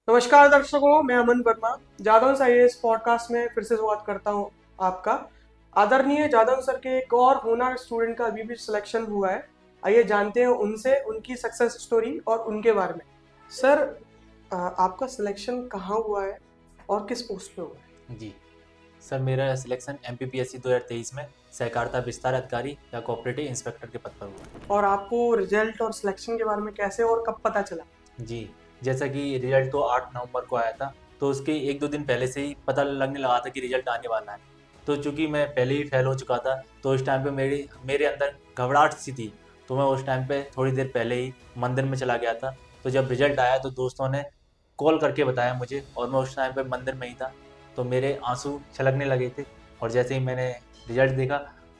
नमस्कार दर्शकों, मैं अमन वर्मा जादव आईएएस पॉडकास्ट में फिर से स्वागत करता हूं आपका। आदरणीय जादव सर के एक और होनहार स्टूडेंट का अभी भी सिलेक्शन हुआ है। आइए जानते हैं उनसे उनकी सक्सेस स्टोरी और उनके बारे में। सर, आपका सिलेक्शन कहाँ हुआ है और किस पोस्ट पे हुआ है? जी सर, मेरा सिलेक्शन MPPSC 2023 में सहकारिता विस्तार अधिकारी या कोऑपरेटिव इंस्पेक्टर के पद पर हुआ। और आपको रिजल्ट और सिलेक्शन के बारे में कैसे और कब पता चला? जी, जैसा कि रिजल्ट तो 8 नवंबर को आया था, तो उसके 1-2 दिन पहले से ही पता लगने लगा था कि रिजल्ट आने वाला है। तो चूँकि मैं पहले ही फेल हो चुका था, तो उस टाइम पे मेरे अंदर घबराहट सी थी। तो मैं उस टाइम पे थोड़ी देर पहले ही मंदिर में चला गया था। तो जब रिजल्ट आया तो दोस्तों ने कॉल करके बताया मुझे, और मैं उस टाइम पे मंदिर में ही था। तो मेरे आंसू छलकने लगे थे, और जैसे ही मैंने रिजल्ट देखा,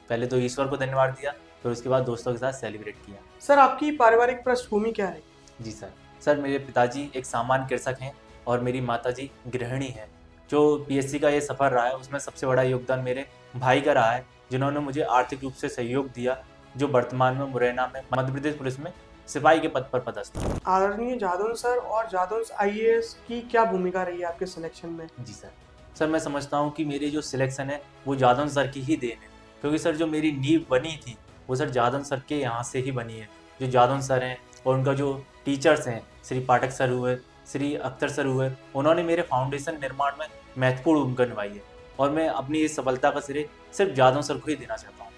पहले तो ईश्वर को धन्यवाद दिया, फिर उसके बाद दोस्तों के साथ सेलिब्रेट किया। सर, आपकी पारिवारिक पृष्ठभूमि क्या है? जी सर। सर, मेरे पिताजी एक सामान्य कृषक हैं और मेरी माताजी गृहिणी हैं। जो PSC का ये सफ़र रहा है, उसमें सबसे बड़ा योगदान मेरे भाई का रहा है, जिन्होंने मुझे आर्थिक रूप से सहयोग दिया, जो वर्तमान में मुरैना में मध्य प्रदेश पुलिस में सिपाही के पद पर पदस्थ हैं। आदरणीय जादव सर और जादव आईएएस की क्या भूमिका रही है आपके सिलेक्शन में? जी सर। सर, मैं समझता हूँ कि मेरी जो सिलेक्शन है वो जादव सर की ही देन है, क्योंकि सर जो मेरी नींव बनी थी वो सर जादव सर के यहाँ से ही बनी है। जो जादव सर हैं और उनका जो टीचर्स हैं, श्री पाठक सर हुए, श्री अख्तर सर हुए, उन्होंने मेरे फाउंडेशन निर्माण में महत्वपूर्ण भूमिका निभाई है, और मैं अपनी इस सफलता का श्रेय सिर्फ जादव सर को ही देना चाहता हूँ।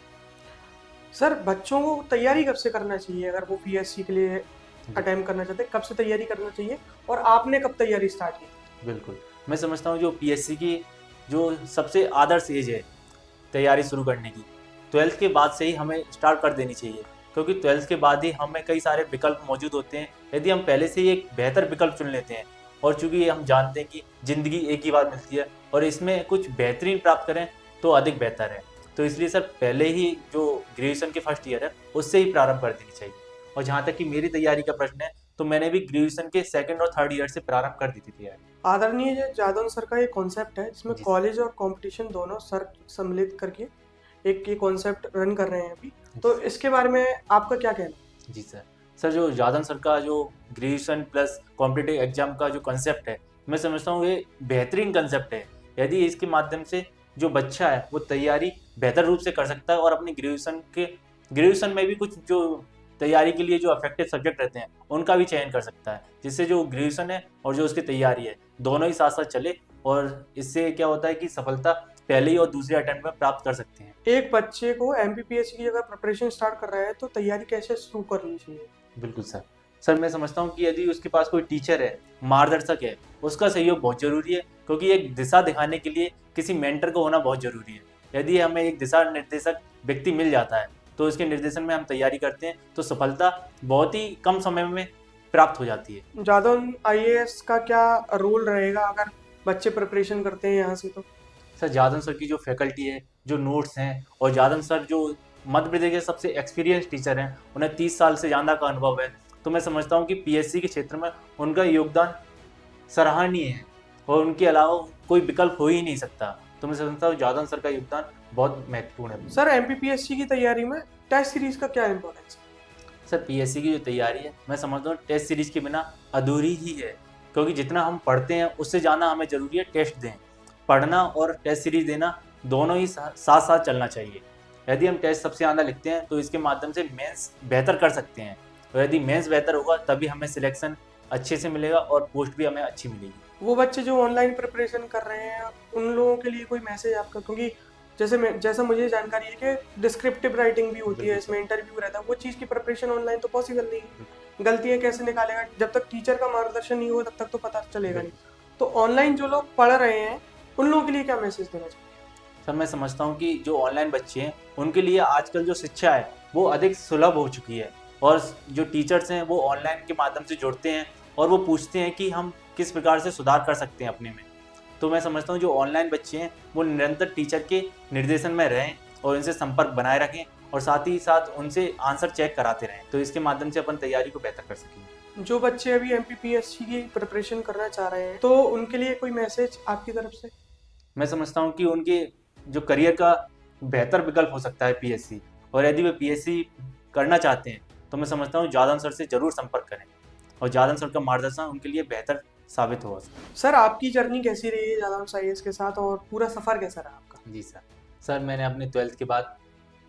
सर, बच्चों को तैयारी कब से करना चाहिए? अगर वो पीएससी के लिए जी, अटेम्प्ट करना चाहते हैं, कब से तैयारी करना चाहिए और आपने कब तैयारी स्टार्ट की? बिल्कुल। मैं समझता हूँ जो PSC की जो सबसे आदर्श एज है तैयारी शुरू करने की, 12th के बाद से ही हमें स्टार्ट कर देनी चाहिए, क्योंकि 12th के बाद ही हमें कई सारे विकल्प मौजूद होते हैं। यदि हम पहले से ही एक बेहतर विकल्प चुन लेते हैं, और चूंकि हम जानते हैं कि ज़िंदगी एक ही बार मिलती है और इसमें कुछ बेहतरीन प्राप्त करें तो अधिक बेहतर है, तो इसलिए सर पहले ही जो ग्रेजुएशन के फर्स्ट ईयर है उससे ही प्रारंभ कर देनी चाहिए। और जहाँ तक कि मेरी तैयारी का प्रश्न है, तो मैंने भी ग्रेजुएशन के सेकेंड और थर्ड ईयर से प्रारंभ कर दी थी तैयारी। आदरणीय जादव सर का एक कॉन्सेप्ट है जिसमें जी सर। कॉलेज और कंपटीशन दोनों सर सम्मिलित करके एक ये कॉन्सेप्ट रन कर रहे हैं अभी। जी तो सर। इसके बारे में आपका क्या कहना? जी सर। सर, जो यादव सर का जो ग्रेजुएशन प्लस कॉम्पिटिटिव एग्जाम का जो कंसेप्ट है, मैं समझता हूँ ये बेहतरीन कंसेप्ट है। यदि इसके माध्यम से जो बच्चा है वो तैयारी बेहतर रूप से कर सकता है, और अपनी ग्रेजुएशन में भी कुछ जो तैयारी के लिए जो अफेक्टिव सब्जेक्ट रहते हैं उनका भी चयन कर सकता है, जिससे जो ग्रेजुएशन है और जो उसकी तैयारी है दोनों ही साथ साथ चले, और इससे क्या होता है कि सफलता पहले ही और दूसरे अटेम्प्ट में प्राप्त कर सकते हैं। एक बच्चे को एमपीपीएससी की अगर प्रिपरेशन स्टार्ट कर रहा है तो तैयारी कैसे शुरू करनी चाहिए? बिल्कुल सर। सर, मैं समझता हूँ कि यदि उसके पास कोई टीचर है, मार्गदर्शक है, उसका सहयोग बहुत ज़रूरी है, क्योंकि एक दिशा दिखाने के लिए किसी मेंटर का होना बहुत ज़रूरी है। यदि हमें एक दिशा निर्देशक व्यक्ति मिल जाता है, तो उसके निर्देशन में हम तैयारी करते हैं तो सफलता बहुत ही कम समय में प्राप्त हो जाती है। जादव आईएएस का क्या रोल रहेगा अगर बच्चे प्रिपरेशन करते हैं यहाँ से तो? सर, जादव सर की जो फैकल्टी है, जो नोट्स हैं, और जादव सर जो मध्य प्रदेश के सबसे एक्सपीरियंस टीचर हैं, उन्हें 30 साल से ज़्यादा का अनुभव है। तो मैं समझता हूँ कि PSC के क्षेत्र में उनका योगदान सराहनीय है, और उनके अलावा कोई विकल्प हो ही नहीं सकता। तो मैं समझता हूँ जादव सर का योगदान बहुत महत्वपूर्ण है। सर, एमपीपीएससी की तैयारी में टेस्ट सीरीज का क्या इम्पोर्टेंस है? सर, PSC की जो तैयारी है, मैं समझता हूँ टेस्ट सीरीज के बिना अधूरी ही है, क्योंकि जितना हम पढ़ते हैं उससे ज़्यादा हमें ज़रूरी है टेस्ट दें। पढ़ना और टेस्ट सीरीज देना दोनों ही साथ साथ चलना चाहिए। यदि हम टेस्ट सबसे ज़्यादा लिखते हैं तो इसके माध्यम से मेंस बेहतर कर सकते हैं, और यदि मेंस बेहतर होगा तभी हमें सिलेक्शन अच्छे से मिलेगा और पोस्ट भी हमें अच्छी मिलेगी। वो बच्चे जो ऑनलाइन प्रिपरेशन कर रहे हैं उन लोगों के लिए कोई मैसेज आपका? क्योंकि जैसा मुझे जानकारी है कि डिस्क्रिप्टिव राइटिंग भी होती है, बिल्कुल इसमें सर। इंटरव्यू रहता है, वो चीज़ की प्रिपरेशन ऑनलाइन तो पॉसिबल नहीं है। गलतियाँ कैसे निकालेगा? जब तक टीचर का मार्गदर्शन नहीं हो तब तक तो पता चलेगा नहीं। बिल्कुल तो ऑनलाइन जो लोग पढ़ रहे हैं उन लोगों के लिए क्या मैसेज देना चाहिए? सर, मैं समझता हूँ कि जो ऑनलाइन बच्चे हैं उनके लिए आजकल जो शिक्षा है वो अधिक सुलभ हो चुकी है, और जो टीचर्स हैं वो ऑनलाइन के माध्यम से जुड़ते हैं, और वो पूछते हैं कि हम किस प्रकार से सुधार कर सकते हैं अपने में। तो मैं समझता हूँ जो ऑनलाइन बच्चे हैं वो निरंतर टीचर के निर्देशन में रहें, और उनसे संपर्क बनाए रखें, और साथ ही साथ उनसे आंसर चेक कराते रहें, तो इसके माध्यम से अपन तैयारी को बेहतर कर सकेंगे। जो बच्चे अभी एमपीपीएससी की प्रिपरेशन करना चाह रहे हैं तो उनके लिए कोई मैसेज आपकी तरफ से? मैं समझता हूँ कि उनके जो करियर का बेहतर विकल्प हो सकता है PSC, और यदि वे PSC करना चाहते हैं तो मैं समझता हूँ जादव सर से ज़रूर संपर्क करें, और जादव सर का मार्गदर्शन उनके लिए बेहतर साबित हुआ। सर आपकी जर्नी कैसी रही है जादव आईएएस के साथ और पूरा सफर कैसा रहा आपका? जी सर। सर मैंने अपने 12th के बाद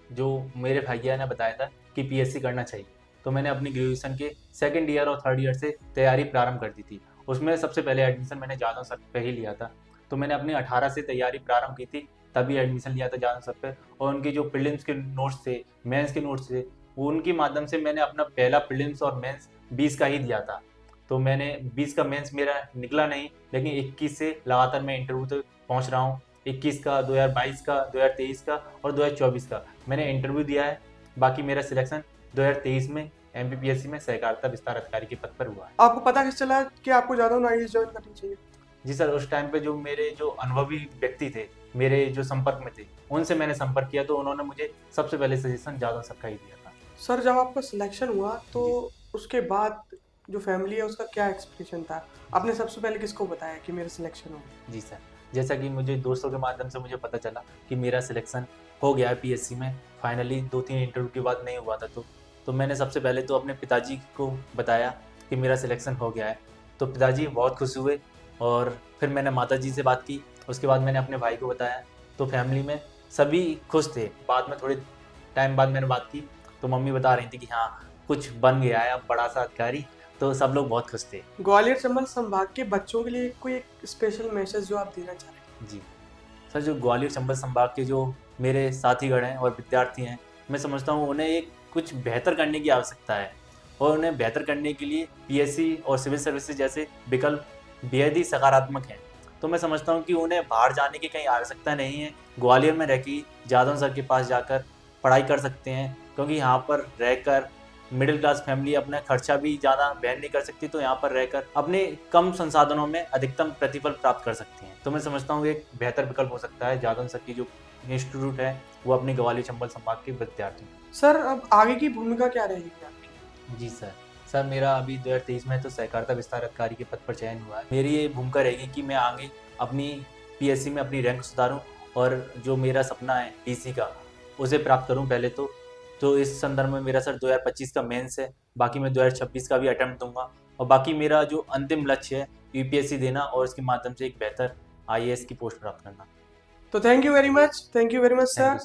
जो मेरे भैया ने बताया था कि पीएससी करना चाहिए, तो मैंने अपनी ग्रेजुएशन के सेकंड ईयर और थर्ड ईयर से तैयारी प्रारंभ कर दी थी। उसमें सबसे पहले एडमिशन मैंने जादव सर पे ही लिया था। तो मैंने अपनी 18 से तैयारी प्रारंभ की थी, तभी एडमिशन लिया था जादव सर पे। और उनके जो प्रीलिम्स के नोट्स थे, मेंस के नोट्स थे, वो उनके माध्यम से मैंने अपना पहला प्रीलिम्स और मेंस 20 का ही दिया था। तो मैंने 20 का मेंस मेरा निकला नहीं, लेकिन 21 से लगातार मैं इंटरव्यू तक पहुंच रहा हूँ। 21 का, 2022 का, 2023 का और 2024 का मैंने इंटरव्यू दिया है। बाकी मेरा सिलेक्शन 2023 में एमपीपीएससी में सहकारिता विस्तार अधिकारी के पद पर हुआ है। आपको पता कैसे चला कि आपको जादव आईएएस ज्वाइन करनी चाहिए? जी सर, उस टाइम पे जो मेरे जो अनुभवी व्यक्ति थे, मेरे जो संपर्क में थे, उनसे मैंने संपर्क किया, तो उन्होंने मुझे सबसे पहले सजेशन जादव सर का ही दिया था। सर जब आपका सिलेक्शन हुआ तो जी उसके बाद जो फैमिली है उसका क्या एक्सपेक्टेशन था? आपने सबसे पहले किसको बताया कि मेरा सिलेक्शन हो गया? जी सर, जैसा कि मुझे दोस्तों के माध्यम से मुझे पता चला कि मेरा सिलेक्शन हो गया है पीएससी में, फाइनली 2-3 इंटरव्यू के बाद नहीं हुआ था, तो मैंने सबसे पहले तो अपने पिताजी को बताया कि मेरा सिलेक्शन हो गया है। तो पिताजी बहुत खुश हुए और फिर मैंने माताजी से बात की, उसके बाद मैंने अपने भाई को बताया, तो फैमिली में सभी खुश थे। बाद में थोड़े टाइम बाद मैंने बात की, तो मम्मी बता रही थी कि हाँ, कुछ बन गया है अब बड़ा सा अधिकारी, तो सब लोग बहुत खुश थे। ग्वालियर चंबल संभाग के बच्चों के लिए कोई एक स्पेशल मैसेज जो आप देना चाह रहे हैं? जी सर, जो ग्वालियर चंबल संभाग के जो मेरे साथीगण हैं और विद्यार्थी हैं, मैं समझता हूँ उन्हें एक कुछ बेहतर करने की आवश्यकता है, और उन्हें बेहतर करने के लिए पीएससी और सिविल सर्विसेज जैसे विकल्प बेहद ही सकारात्मक हैं। तो मैं समझता हूँ कि उन्हें बाहर जाने की कहीं आवश्यकता नहीं है, ग्वालियर में रह के जादव सर के पास जाकर पढ़ाई कर सकते हैं, क्योंकि यहाँ पर रहकर मिडिल क्लास फैमिली अपना खर्चा भी ज़्यादा वहन नहीं कर सकती, तो यहाँ पर रहकर अपने कम संसाधनों में अधिकतम प्रतिफल प्राप्त कर सकते हैं। तो मैं समझता हूँ एक बेहतर विकल्प हो सकता है जादव सर की जो इंस्टीट्यूट है वो अपनी ग्वालियर चंबल संभाग के विद्यार्थी। सर अब आगे की भूमिका क्या रहेगी आपकी? जी सर मेरा अभी 2023 में तो सहकारिता विस्तार अधिकारी के पद पर चयन हुआ है। मेरी ये भूमिका रहेगी कि मैं आगे अपनी पीएससी में अपनी रैंक सुधारूं और जो मेरा सपना है डीसी का उसे प्राप्त करूं पहले तो इस संदर्भ में मेरा सर 2025 का मेंस है, बाकी मैं 2026 का भी अटेम्प्ट दूंगा, और बाकी मेरा जो अंतिम लक्ष्य है यूपीएससी देना और इसके माध्यम से एक बेहतर आईएएस की पोस्ट प्राप्त करना। तो thank you very much thank sir. You.